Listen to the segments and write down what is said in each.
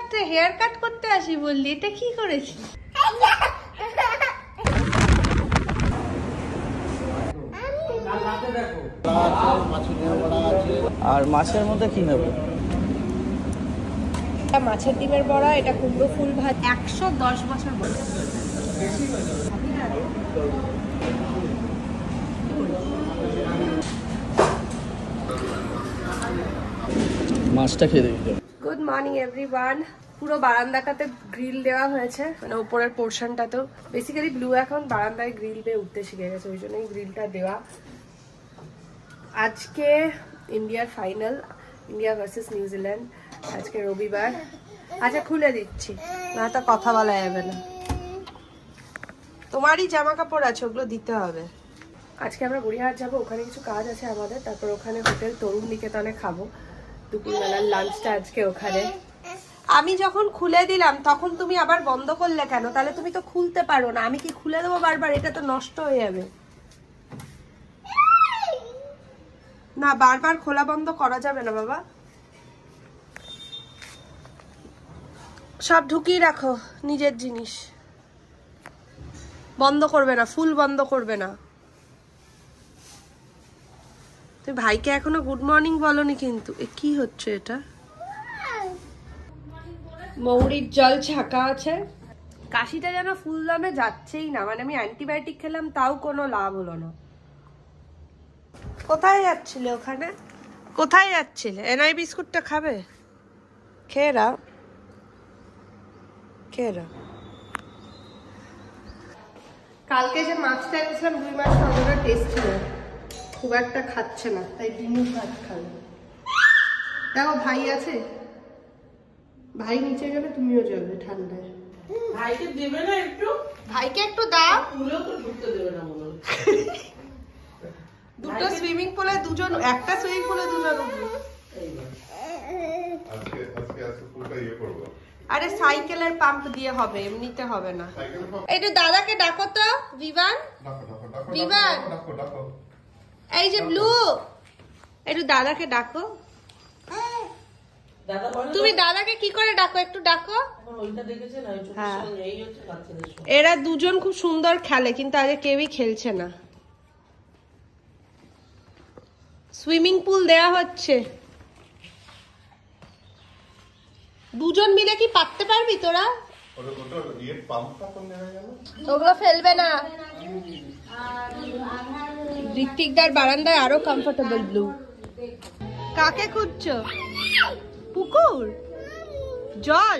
কাটতে hair cut করতে আসি বললি, এটা কি করেছিস? আর মাছের মধ্যে কি নেব? মাছের ডিমের বড়া, এটা কুমড়ো ফুল ভাত। 110 বছর বয়স। মাছটা খেয়ে দেখি। Good morning everyone. পুরো বারান্দাটাতে গ্রিল দেওয়া হয়েছে, মানে উপরের পোর্শনটাতেও। বেসিক্যালি ব্লু এখন বারান্দায় গ্রিল দিয়ে উঠতে শিখে গেছে, ওই জন্যই গ্রিলটা দেওয়া। আজকে ইন্ডিয়ার ফাইনাল, ইন্ডিয়া ভার্সেস নিউজিল্যান্ড। আজকে রবিবার। আচ্ছা খুলে দিচ্ছি, না তো কথা বলা যাবে না। তোমারই জামা কাপড় আছে, ওগুলো দিতে হবে। আজকে আমরা গড়িয়াহাট যাবো, ওখানে কিছু কাজ আছে আমাদের। তারপর ওখানে হোটেল তরুণ নিকেতনে খাবো দুপুরবেলার লাঞ্চটা আজকে ওখানে। আমি যখন খুলে দিলাম তখন তুমি আবার বন্ধ করলে কেন? তাহলে তুমি তো খুলতে পারো না। আমি কি খুলে দেবো বারবার? এটা তো নষ্ট হয়ে যাবে না, বারবার খোলা বন্ধ করা যাবে না বাবা। সব ঢুকিয়ে রাখো নিজের জিনিস, বন্ধ করবে না, ফুল বন্ধ করবে না। তুই ভাইকে এখনো গুড মর্নিং বলনি কিন্তু। কি হচ্ছে এটা? মৌরির জল ছাকা আছে। কাশিটা যেন ফুল দামে যাচ্ছেই না, মানে আমি অ্যান্টিবায়োটিক খেলাম তাও কোনো লাভ হলো না। কোথায় যাচ্ছিলে ওখানে? কোথায় যাচ্ছিলে? এনআই বিস্কুটটা খাবে? খেয়ে নাও, খেয়ে নাও। কালকে যে মাছটা এনেছিলাম 2 মাস ততটা টেস্ট ছিল, খুব একটা খাচ্ছে না, তাই ডিমের ভাত খাবে। দেখো ভাই আছে, ভাই নিচে গেলে তুমিও যাবে ঠান্ডায়। ভাইকে দেবে না একটু? ভাইকে একটু দাও। পুলেও তো ঢুকতে দেবে না মনে হয়। দুটো সুইমিং পুলে দুজন, একটা সুইমিং পুলে দুজন উঠবে। আরে সাইকেলের পাম্প দিয়ে হবে, এমনিতে হবে না। একটু দাদাকে ডাকো তো, বিমান। বিমান, এই যে ব্লু, একটু দাদাকে ডাকো। তুমি দাদাকে কি করে ডাকো? একটু ডাকো। এরা দুজন খুব সুন্দর খেলে, কিন্তু আগে কেউই খেলছে না। সুইমিং পুল দেয়া হচ্ছে, দুজন মিলে কি পারতে পারবি তোরা? ওগুলো ফেলবে না। ঋত্বিকদার বারান্দায় আরো কমফোর্টেবল ব্লু। কাকে খুঁজছো? পুকুর, জল।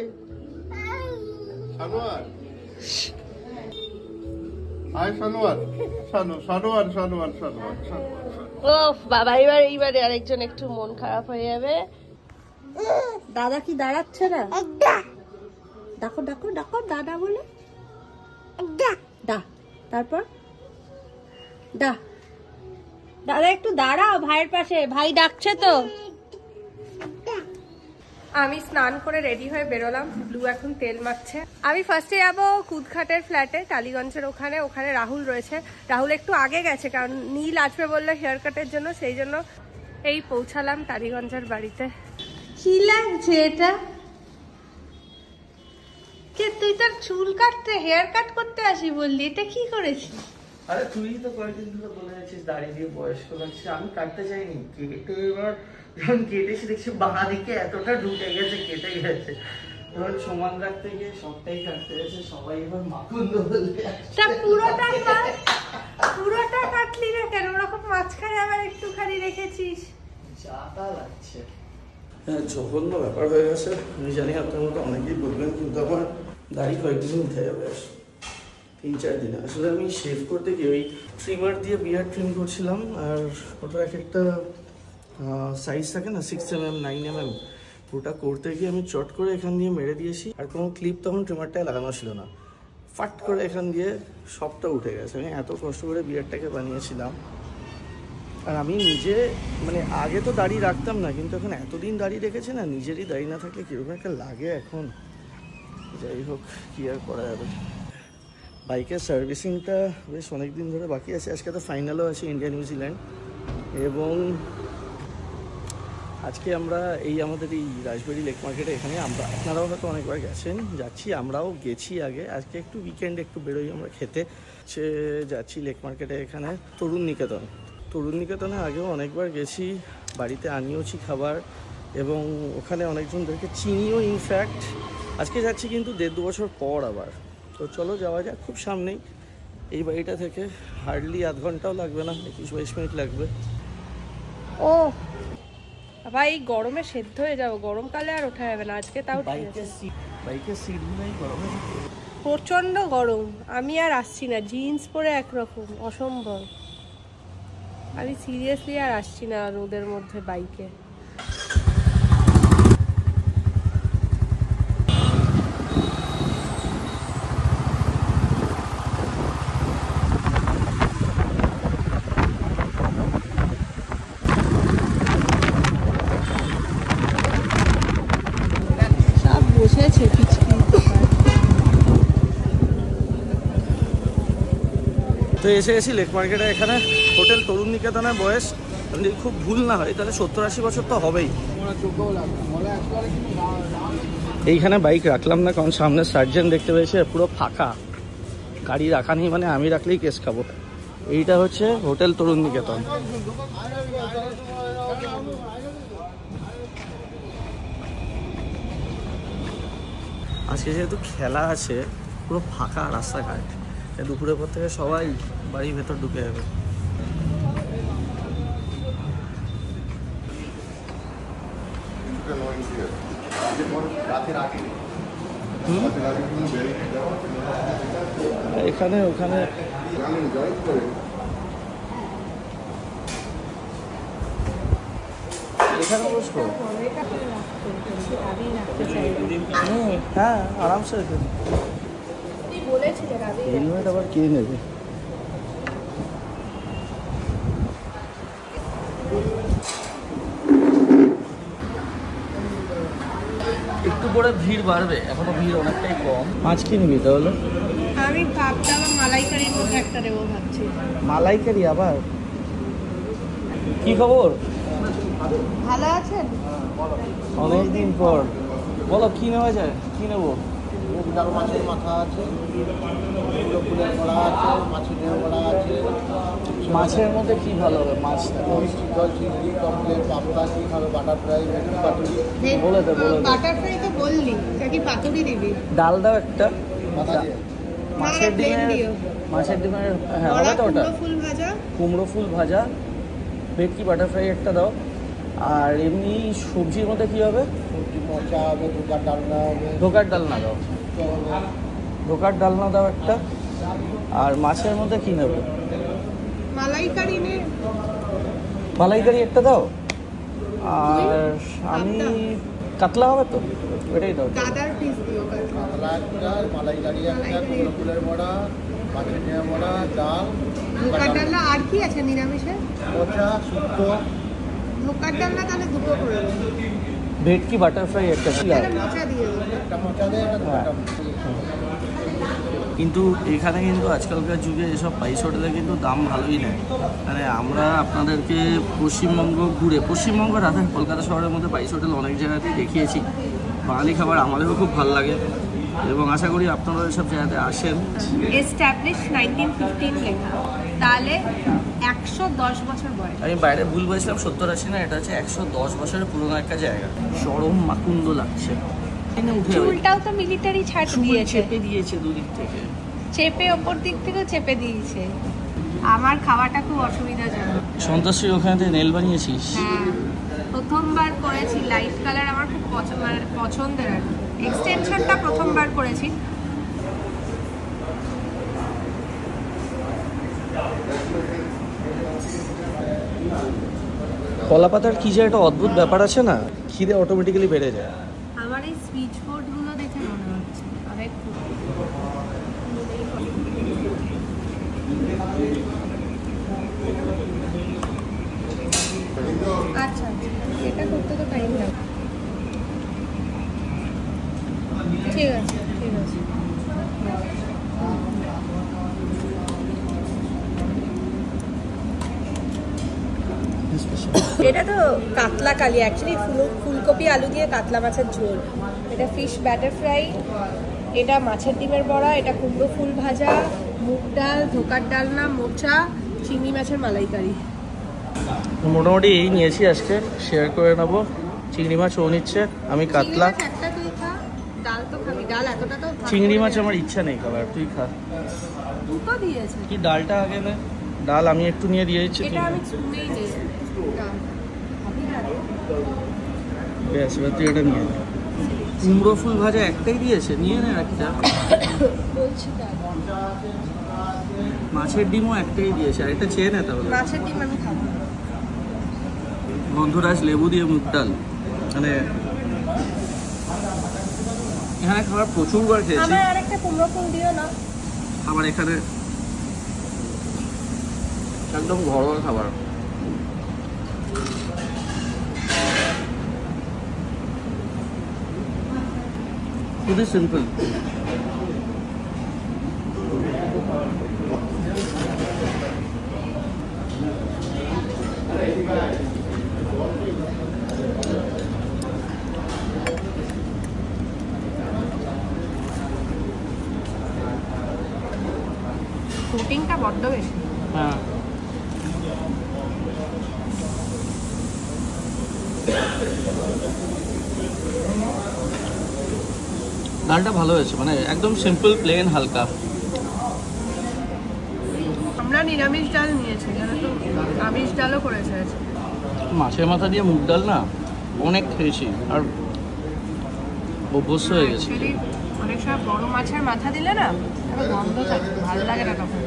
ওফ বাবা, এইবারে আরেকজন একটু মন খারাপ হয়ে যাবে। দাদা কি দাঁড়াচ্ছে না? ডাকো ডাকো ডাকো, দাদা বলে দা। তারপর দা, দাদা একটু দাঁড়াও ভাইয়ের পাশে, ভাই ডাকছে তো। আমি স্নান করে রেডি হয়ে বেরোলাম। ব্লু এখন তেল মাখছে। আমি ফার্স্টে যাবো কুদঘাটের ফ্ল্যাটে, টালিগঞ্জের ওখানে। ওখানে রাহুল রয়েছে। রাহুল একটু আগে গেছে, কারণ নীল আসবে বললো হেয়ার কাটের জন্য, সেই জন্য এই পৌঁছালাম টালিগঞ্জের বাড়িতে। কি লাগছে এটা? কে তুই? তোর চুল কাটতে হেয়ার কাট করতে আসি বললি, এটা কি করেছিস? আরে তুই তো কয়েকদিন ধরে বলে যাচ্ছিস দাড়ি দিয়ে বয়স্ক লাগছে। আমি কাটতে চাইনি, কেটে এবার যখন কেটেছি দেখছি বাঁ দিকে এতটা ঢুকে গেছে, কেটে গেছে। এবার সমান রাখতে গিয়ে সবটাই কাটতে গেছে। সবাই এবার মাকুন্দ বলবে। তা পুরোটা কাটলি না কেন? ওরকম মাঝখানে আবার একটুখানি রেখেছিস। চাটা লাগছে। হ্যাঁ, জঘন্য ব্যাপার হয়ে গেছে। আমি জানি আপনার মতো অনেকেই বলবেন, কিন্তু আমার দাড়ি কয়েকদিন উঠে যাবে, 3-4 দিনে। আসলে আমি শেভ করতে গিয়ে ওই ট্রিমার দিয়ে বিয়ার ট্রিম করছিলাম, আর ওটা এক একটা সাইজ থাকে না, 6 mm 9 mm। ওটা করতে গিয়ে আমি চট করে এখান দিয়ে মেরে দিয়েছি, আর কোনো ক্লিপ তখন ট্রিমারটায় লাগানো ছিল না। ফাট করে এখান দিয়ে সবটা উঠে গেছে। আমি এত কষ্ট করে বিয়ারটাকে বানিয়েছিলাম। আর আমি নিজে মানে আগে তো দাড়ি রাখতাম না, কিন্তু এখন এতদিন দাড়ি রেখেছি না, নিজেরই দাড়ি না থাকলে কীরকম একটা লাগে এখন। যাই হোক, কী আর করা যাবে। বাইকের সার্ভিসিংটা বেশ অনেক দিন ধরে বাকি আছে। আজকে তো ফাইনালও আছে ইন্ডিয়া নিউজিল্যান্ড, এবং আজকে আমরা আমাদের এই রাজবাড়ি লেক মার্কেটে এখানে আপনারাও হয়তো অনেকবার গেছেন, যাচ্ছি, আমরাও গেছি আগে। আজকে একটু উইকেন্ডে একটু বেরোই আমরা খেতে, যাচ্ছি লেক মার্কেটে এখানে তরুণ নিকেতনে আগেও অনেকবার গেছি, বাড়িতে আনিয়েওছি খাবার এবং ওখানে অনেকজনদেরকে চিনিও ইনফ্যাক্ট। আজকে যাচ্ছি কিন্তু 1.5-2 বছর পর আবার। তো চলো যাওয়া যাক, খুব সামনেই এই বাড়িটা থেকে, হার্ডলি আধ ঘন্টাও লাগবে না, 21-22 মিনিট লাগবে। ও ভাই গরমে সেদ্ধ হয়ে যাবো, গরমকালে আর ওঠা যাবে না আজকে। তাও বাইকের সিটগুলোই গরমে প্রচন্ড গরম, আমি আর আসছি না, জিন্স পরে একরকম অসম্ভব। আমি সিরিয়াসলি আর আসছি না রোদের মধ্যে বাইকে। সব বসেছে পিছনে। তো এসে গেছি লেক মার্কেটে, এখানে হোটেল তরুণ নিকেতনের বয়স যদি খুব ভুল না হয় তাহলে 70-80 বছর তো হবেই। এইখানে বাইক রাখলাম না কারণ সামনে সার্জেন্ট দেখতে পেয়েছে, পুরো ফাঁকা, গাড়ি রাখা নেই, মানে আমি রাখলেই কেস খাবো। এইটা হচ্ছে হোটেল তরুণ নিকেতন। আজকে যেহেতু খেলা আছে, পুরো ফাঁকা রাস্তাঘাট, দুপুরের পর থেকে সবাই বাড়ির ভেতর ঢুকে যাবে। এখানে ওখানে এখানে বসবো, হ্যাঁ আরামসে হেলমেট আবার কে নেবে? একটু পরে ভিড় বাড়বে, এখনো ভিড় অনেকটাই কম। মাছ কি নিবি তাহলে? আমি ভাবতাম মালাইকারির মধ্যে একটা দেবো ভাবছি। মালাইকারি আবার? কি খবর? ভালো আছেন? অনেকদিন পর, বলো কি নেওয়া যায়, কি নেবো? মাছের মাথা আছে, ফুলের বড়া আছে, মাছের বড়া আছে। মাছের মধ্যে কি ভালো হবে? মাছ চিতল, চিংড়ি, পমফ্রেট, পাবদা, কি খাবে? বাটারফ্রাই, পাতুরি। বলে দে বলে দে। বাটারফ্রাই তো বললি, কি পাতুরি দিবি? ডাল দাও একটা। মাথা দিয়ে মাছের ডিমের হ্যাঁ হবে তো ওটা। কুমড়ো ফুল ভাজা, ভেটকি বাটারফ্রাই একটা দাও। আর এমনি সবজির মধ্যে কি হবে? সবজি মোচা হবে, ধোকার ডালনা হবে। ধোকার ডালনা দাও, ধোকার ডালনা দাও একটা। আর মাছের মধ্যে কি নেবে? মালাইকারি একটা দাও। আর আমি কাতলা হবে তো, এটাই দাও। কাতলা একটা, মালাইকারি একটা, ফুলের বড়া, মাছের বড়া, ডাল, ধোকার ডালনা। আর কি আছে নিরামিষে? মোচা, শুক্তো। ধোকার ডালনা তাহলে দুটো করে দেবো। ভেটকি বাটারফ্রাই একটা ছিল। মোচা দিয়ে দেবো। একটা মোচা দিয়ে একটা কিন্তু এখানে কিন্তু আজকালকার যুগে এসব স্পাইস হোটেলে কিন্তু দাম ভালোই নেয়। মানে আমরা আপনাদেরকে পশ্চিমবঙ্গ ঘুরে, পশ্চিমবঙ্গ রাতে কলকাতা শহরের মধ্যে স্পাইস হোটেল অনেক জায়গাতেই দেখিয়েছি। বাঙালি খাবার আমাদেরও খুব ভালো লাগে এবং আশা করি আপনারা এসব জায়গাতে আসেন। এস্টাবলিশ 1915 লেখা, তাহলে 110 বছর বয়স। আমি বাইরে ভুল বলেছিলাম, 70-80 না, এটা হচ্ছে 110 বছরের পুরোনো একটা জায়গা। চরম মাকুন্দ লাগছে। চুলটাও তো মিলিটারি ছাট দিয়েছে, চেপে দিয়েছে দুদিক থেকে, চেপে ওপর দিক থেকেও চেপে দিয়েছে। আমার খাওয়াটা খুব অসুবিধাজনক। সন্তোষী ওখানে নেল বানিয়েছিস? হ্যাঁ, প্রথমবার করেছি, লাইট কালার আমার খুব পছন্দের। আর এক্সটেনশনটা প্রথমবার করেছি। কলা পাতার কি যে একটা অদ্ভুত ব্যাপার আছে না, খিদে অটোমেটিক্যালি বেড়ে যায়। আমার এই সুইচ বোর্ডগুলো দেখে মনে হচ্ছে অনেক। আচ্ছা, এটা করতে তো টাইম লাগবে। ঠিক আছে ঠিক আছে। এটা তো কাতলা কালি, অ্যাকচুয়ালি ফুলকপি আলু দিয়ে কাতলা মাছের ঝোল। এটা ফিশ ব্যাটার ফ্রাই, এটা মাছের ডিমের বড়া, এটা কুমড়ো ফুল ভাজা, মুগ ডাল, ধোকার ডালনা, মোচা, চিংড়ি মাছের মালাইকারি। মোটামুটি এই নিয়েছি আজকে, শেয়ার করে নেবো। চিংড়ি মাছ ও নিচ্ছে, আমি কাতলা। একটা তুই খা, ডাল তো খাবি, ডাল এতটা তো। চিংড়ি মাছ আমার ইচ্ছা নেই খাবার, তুই খা। দুটো দিয়েছে কি ডালটা আগে নে, ডাল আমি একটু নিয়ে দিয়ে দিচ্ছি। এটা আমি চুমেই নেই ব্যাস, এবার তুই এটা নিয়ে নে। কুমড়ো ফুল ভাজা একটাই দিয়েছে, নিয়ে নে একটা। বলছি মাছের ডিমও একটাই দিয়েছে, আর একটা চেয়ে নে তাহলে। মাছের ডিম আমি খাবো। গন্ধরাজ লেবু দিয়ে মুগ ডাল, মানে এখানে খাবার প্রচুরবার খেয়েছি। আমার আরেকটা কুমড়ো ফুল দিও না। আমার এখানে একদম ঘরোয়া খাবার। খুবই সিম্পল। শুটিংটা বড্ড বেশি। হ্যাঁ, ডালটা ভালো হয়েছে, মানে একদম সিম্পল প্লেন হালকা। আমরা নিরামিষ ডাল নিয়েছি, এখানে তো আমিষ ডালও করেছে। মাছের মাথা দিয়ে মুগ ডাল না অনেক খেয়েছি, আর অভ্যস্ত হয়ে গেছে। Actually, অনেক সময় বড় মাছের মাথা দিলে না একটা গন্ধ থাকে, ভালো লাগে না তখন।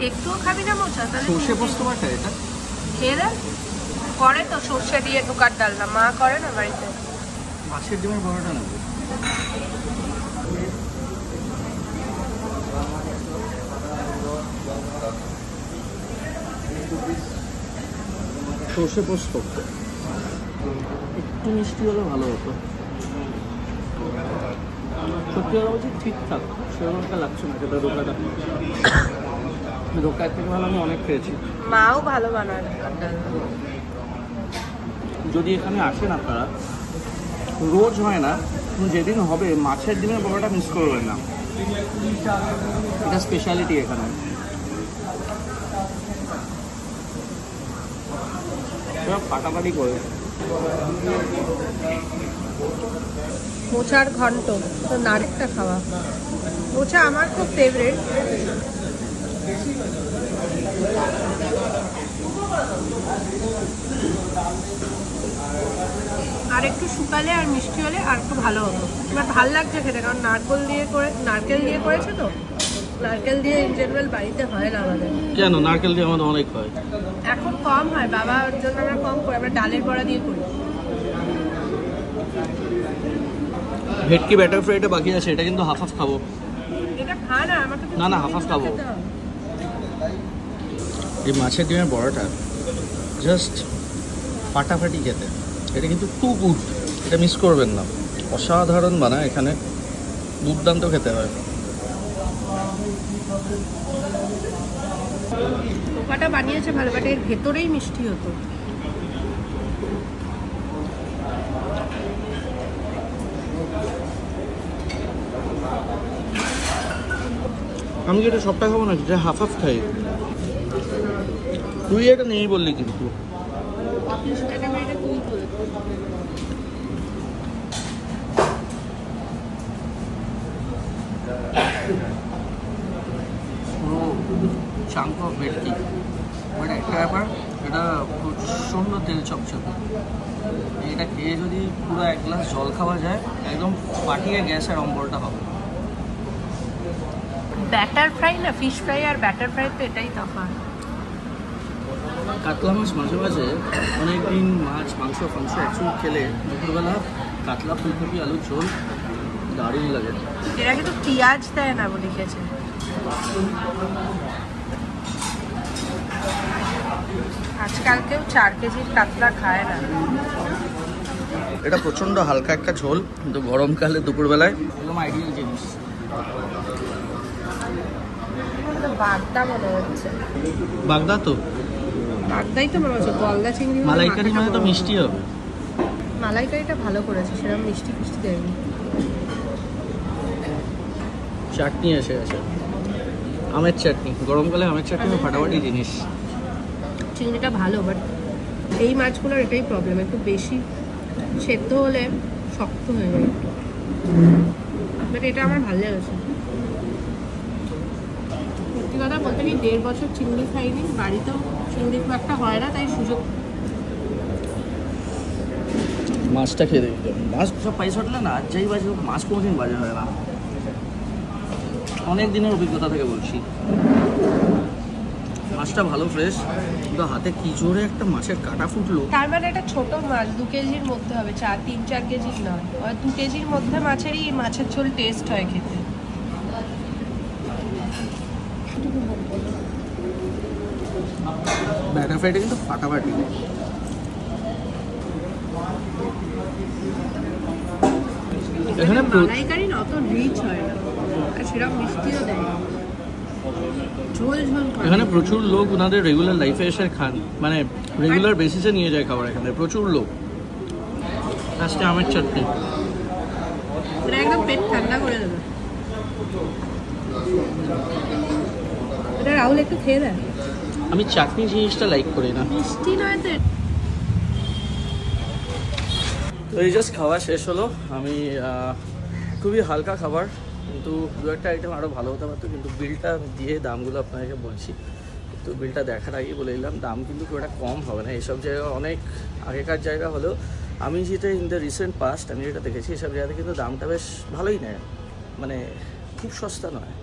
একটুও খাবি না মোচা? সর্ষে পোস্ত বাটা এটা খেয়ে দেখ, করে তো সর্ষে দিয়ে ধোকার ডাল না, মা করে না বাড়িতে। মাছের ডিমের বড়াটা নেবো। সর্ষে পোস্ত একটু মিষ্টি হলে ভালো হতো। সত্যি কথা বলছি, ঠিকঠাক সেরকম একটা লাগছে না সেটা। রোকাটা রোকার থেকে ভালো আমি অনেক খেয়েছি। মাও ভালো বানায়। যদি এখানে আসেন আপনারা, রোজ হয় না, যেদিন হবে মাছের ডিমের বড়াটা মিস করবেন না, এটা স্পেশালিটি এখানে। ফাটাফাটি করে মোচার ঘন্ট তো নারেকটা খাওয়া। মোচা আমার খুব ফেভারিট। আর একটু শুকালে আর মিষ্টি হলে আর একটু ভালো হতো। এবার ভাল লাগছে খেতে, কারণ নারকেল দিয়ে করেছে তো। নারকেল দিয়ে ইন জেনারেল বাড়িতে হয় না আমাদের। কেন? নারকেল দিয়ে আমাদের অনেক হয়। এখন কম হয়, বাবার জন্য আমরা কম করি, আমরা ডালের বড়া দিয়ে করি। ভেটকি ব্যাটার ফ্রাইটা বাকি আছে, এটা কিন্তু হাফ হাফ খাবো। এটা খা না, আমাকে না হাফ হাফ খাবো। এই মাছের ডিমের বড়াটা জাস্ট ফাটাফাটি খেতে, এটা কিন্তু টু গুড, এটা মিস করবেন না। অসাধারণ বানায় এখানে, দুর্দান্ত খেতে হয়। পোকাটা বানিয়েছে ভালো, বাট এর ভেতরেই মিষ্টি হতো। আমি কি এটা সবটা খাবো না, যেটা হাফ হাফ খাই? তুই এটা নেই বললি কিন্তু। চাঙ্ক অফ ভেটকি, বাট একটা ব্যাপার, এটা প্রচণ্ড তেল চপচপে। এটা খেয়ে যদি পুরো এক গ্লাস জল খাওয়া যায়, একদম ফাটিয়ে গ্যাসের অম্বলটা হবে। ব্যাটার ফ্রাই না, ফিশ ফ্রাই আর ব্যাটার ফ্রাই তো এটাই তফাৎ। কাতলা মাছ মাঝে মাঝে অনেকদিন মাছ মাংস একচুয়ালি খেলে দুপুরবেলা কাতলা ফুলকপি আলুর ঝোল দারুণ লাগে। এরা কিন্তু পেঁয়াজ দেয় না বলে লিখেছে। আজকাল কেউ 4 কেজির কাতলা খায় না। এটা প্রচন্ড হালকা একটা ঝোল, কিন্তু গরমকালে দুপুরবেলায় একদম আইডিয়াল জিনিস। বাগদা মনে হচ্ছে, বাগদা তো বাগদাই তো মনে হচ্ছে। গলদা চিংড়ি মালাইকারি মানে তো মিষ্টি হবে। মালাইকারিটা ভালো করেছে, সেরকম মিষ্টি ফিষ্টি দেয়নি। চাটনি এসে গেছে, আমের চাটনি। গরমকালে আমের চাটনি ফাটাফাটি জিনিস। চিংড়িটা ভালো, বাট এই মাছগুলোর এটাই প্রবলেম, একটু বেশি সেদ্ধ হলে শক্ত হয়ে যায় একটু। বাট এটা আমার ভালো লেগেছে। সত্যি কথা বলতে কি 1.5 বছর চিংড়ি খাইনি, বাড়িতেও চিংড়ি খুব একটা হয় না, তাই সুযোগ। মাছটা খেয়ে দেখি। মাছ সব পাইস হোটেলে না, আজ যাই বাজে মাছ কোনোদিন বাজে হয় না। অনেক দিনের অভিজ্ঞতা থেকে বলছি, মাছটা ভালো ফ্রেশ, কিন্তু হাতে কি জোরে একটা মাছের কাটা ফুটলো। তার মানে এটা ছোট মাছ, 2 কেজির মধ্যে হবে, 3-4 কেজির নয়। 2 কেজির মধ্যে মাছেরই মাছের ঝোল টেস্ট হয় খেতে। ব্যাটার ফ্রাইটা কিন্তু ফাটাফাটি। এখানে মালাইকারি না অত রিচ হয় না, আর সেরকম মিষ্টিও দেয় না, ঝোল ঝোল। এখানে প্রচুর লোক ওনাদের রেগুলার লাইফে এসে খান, মানে রেগুলার বেসিসে নিয়ে যায় খাবার এখানে, প্রচুর লোক। লাস্টে আমের চাটনি, এটা একদম পেট ঠান্ডা করে দেবে। এটা রাহুল একটু খেয়ে দেয়। আমি চাটনি জিনিসটা লাইক করি না। মিষ্টি নয় তো। তো এই জাস্ট খাওয়া শেষ হলো। আমি খুবই হালকা খাবার, কিন্তু দু একটা আইটেম আরও ভালো হতে পারতো, কিন্তু বিলটা দিয়ে দামগুলো আপনাকে বলছি। তো বিলটা দেখার আগেই বলে দিলাম, দাম কিন্তু খুব একটা কম হবে না। এইসব জায়গা অনেক আগেকার জায়গা হলেও আমি যেটা ইন দ্য রিসেন্ট পাস্ট আমি যেটা দেখেছি, এসব জায়গাতে কিন্তু দামটা বেশ ভালোই নেয়, মানে খুব সস্তা নয়।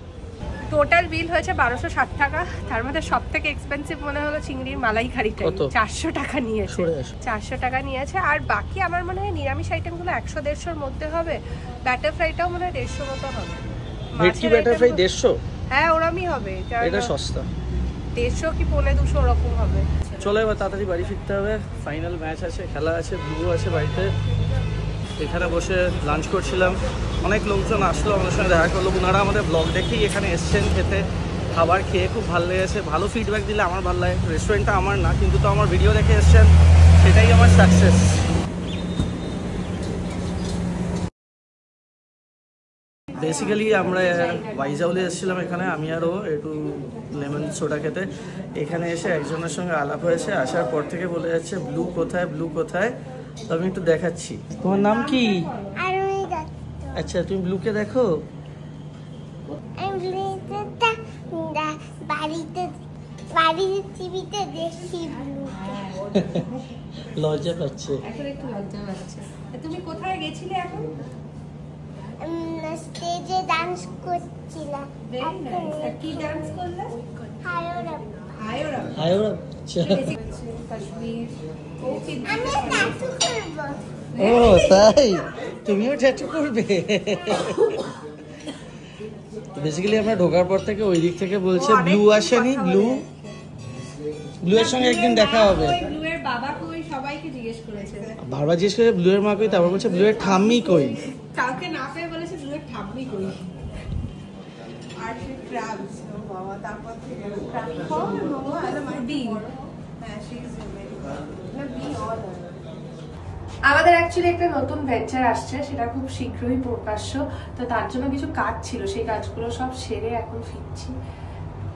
টোটাল বিল হয়েছে 1260 টাকা। তার মধ্যে সব থেকে এক্সপেন্সিভ মনে হলো চিংড়ির মালাইকারিটা, 400 টাকা নিয়েছে। 400 টাকা নিয়েছে। আর বাকি আমার মনে হয় নিরামিষ আইটেমগুলো 100-150-এর মধ্যে হবে। ব্যাটার ফ্রাইটাও মনে হয় 150 মতো হবে। ভেটকি ব্যাটার ফ্রাই 150? হ্যাঁ, ওরমই হবে। এটা সস্তা, 150 কি 250 ওরকম হবে। চলো এবার তাড়াতাড়ি বাড়ি ফিরতে হবে। ফাইনাল ম্যাচ আছে, খেলা আছে, ব্লু আছে বাড়িতে। এখানে বসে লাঞ্চ করছিলাম, অনেক লোকজন আসলো, আমাদের সঙ্গে দেখা করলো। ওনারা আমাদের ব্লগ দেখেই এখানে এসছেন খেতে। খাবার খেয়ে খুব ভালো লেগেছে, ভালো ফিডব্যাক দিলে আমার ভালো লাগে। রেস্টুরেন্টটা আমার না, কিন্তু তো আমার ভিডিও দেখে এসছেন, সেটাই আমার সাকসেস। বেসিক্যালি আমরা ওয়াইজাউলে এসেছিলাম এখানে, আমি আরও একটু লেমন সোডা খেতে। এখানে এসে একজনের সঙ্গে আলাপ হয়েছে, আসার পর থেকে বলে যাচ্ছে ব্লু কোথায়, ব্লু কোথায়। তো আমি একটু দেখাচ্ছি। তোমার নাম কি? আচ্ছা, তুমি ব্লুকে দেখো। লজ্জা পাচ্ছে, এখন একটু লজ্জা পাচ্ছে। তুমি কোথায় গেছিলে এখন? স্টেজে ডান্স করছিলাম। কি ডান্স করলে? ও তাই, তুমিও ট্যাটু করবে? বেসিক্যালি আমরা ঢোকার পর থেকে ওই দিক থেকে বলছে ব্লু আসেনি, ব্লু এর সঙ্গে একদিন দেখা হবে। ব্লু এর বাবা কই সবাইকে জিজ্ঞেস করেছে, বারবার জিজ্ঞেস করে ব্লু এর মা কই, তারপর বলছে ব্লু এর ঠাম্মি কই। কাউকে না পেয়ে বলেছে ব্লু এর ঠাম্মি কই। আর সে ক্রাবস বাবা, তারপর থেকে আমাদের অ্যাকচুয়ালি একটা নতুন ভেঞ্চার আসছে, সেটা খুব শীঘ্রই প্রকাশ্য। তো তার জন্য কিছু কাজ ছিল, সেই কাজগুলো সব সেরে এখন ফিরছি।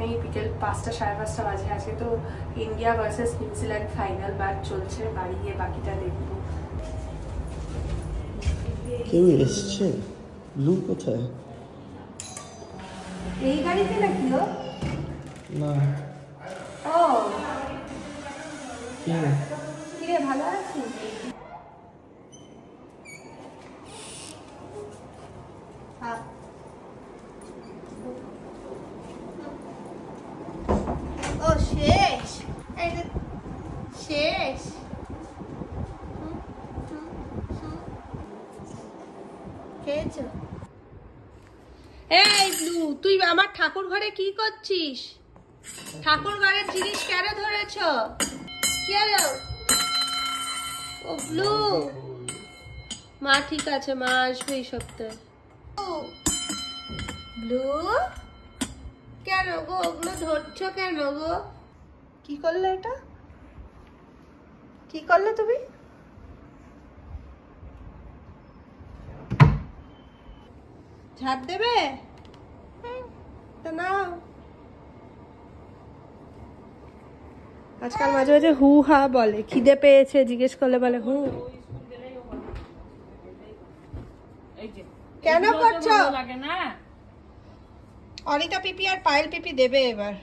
এই বিকেল 5টা-5:30 বাজে। আজকে তো India versus New Zealand final match চলছে, বাড়ি গিয়ে বাকিটা দেখবো। কেউ এসছে? ব্লু কোথায়? এই গাড়িতে নাকি ও? না। ও কি রে, ভালো আছিস? ও শেষ, শেষ। খেয়েছো? এই ব্লু, তুই আমার ঠাকুর ঘরে কি করছিস? ঠাকুর ঘরের জিনিস কেন ধরেছ? কি হলো? ও ব্লু, মা ঠিক আছে, মা আসবে এই সপ্তাহে। ব্লু কেন গো, ওগুলো ধরছো কেন গো? কি করলে এটা? কি করলে তুমি? ঝাড় দেবে তো নাও। আজকাল মাঝে মাঝে হু হা বলে, খিদে পেয়েছে জিজ্ঞেস করলে বলে হু। কেন করছো? অনিতা পিপি আর পায়েল পিপি দেবে এবার,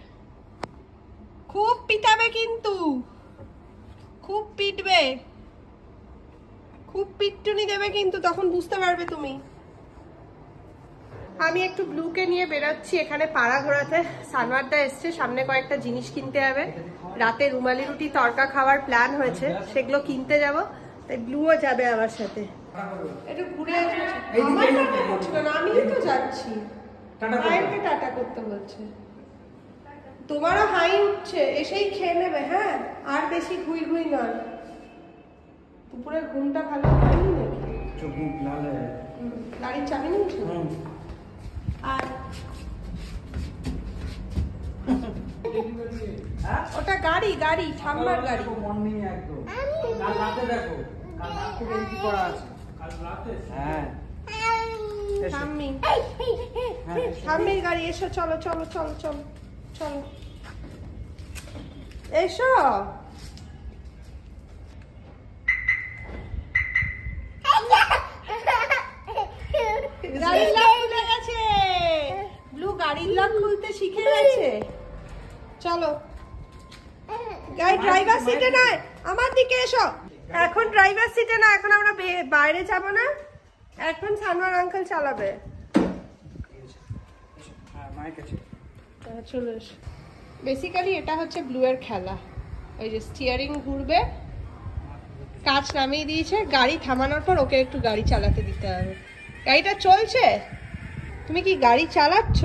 খুব পিটাবে কিন্তু, খুব পিটবে, খুব পিটুনি দেবে কিন্তু, তখন বুঝতে পারবে তুমি। আমি একটু ব্লুকে নিয়ে বেরোচ্ছি এখানে পাড়া ঘোরাতে। সানওয়ারদা এসছে, সামনে কয়েকটা জিনিস কিনতে হবে। রাতে রুমালি রুটি তড়কা খাওয়ার প্ল্যান হয়েছে, সেগুলো কিনতে যাব, তাই ব্লুও যাবে আমার সাথে। একটু ঘুরে আসছে না, আমি তো যাচ্ছি, মায়েরকে টাটা করতে বলছে। তোমারও হাই উঠছে, এসেই খেয়ে নেবে। হ্যাঁ, আর বেশি ঘুই ঘুই নয়। দুপুরের ঘুমটা ভালো হয়নি নাকি? চোখ মুখ লাল হয়ে গাড়ির চাবি নিয়েছো? আর ওটা গাড়ি, গাড়ি ঠাম্মার গাড়ি। মন নেই একদম। কাল রাতে দেখো, কাল রাত থেকে কি করা আছে? কাল রাতে? হ্যাঁ ঠাম্মি, ঠাম্মির গাড়ি। এসো, চলো চলো চলো চলো চলো, এসো। গাড়ির লক খুলে গেছে, ব্লু গাড়ির লক খুলতে শিখে গেছে। চলো, গাড়ি ড্রাইভার সিটে নয়, আমার দিকে এসো। এখন ড্রাইভার সিটে না, এখন আমরা বাইরে যাব না, এখন সানোয়ার আঙ্কেল চালাবে। চলো এসো। বেসিক্যালি এটা হচ্ছে ব্লু এর খেলা। ওই যে স্টিয়ারিং ঘুরবে, কাঁচ নামিয়ে দিয়েছে, গাড়ি থামানোর পর ওকে একটু গাড়ি চালাতে দিতে হবে। গাড়িটা চলছে, তুমি কি গাড়ি চালাচ্ছ?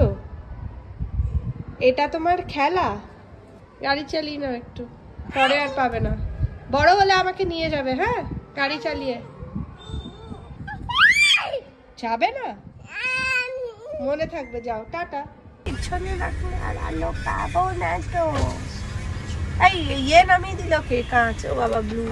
এটা তোমার খেলা, গাড়ি চালিয়ে নাও একটু, পরে আর পাবে না। বড় হলে আমাকে নিয়ে যাবে। হ্যাঁ, গাড়ি চালিয়ে যাবে না, মনে থাকবে। যাও, টাটা। পিছনে রাখলে আর আলো পাবো না তো। এই ইয়ে নামিয়ে দিল কে, কাঁচ? ও বাবা, ব্লু।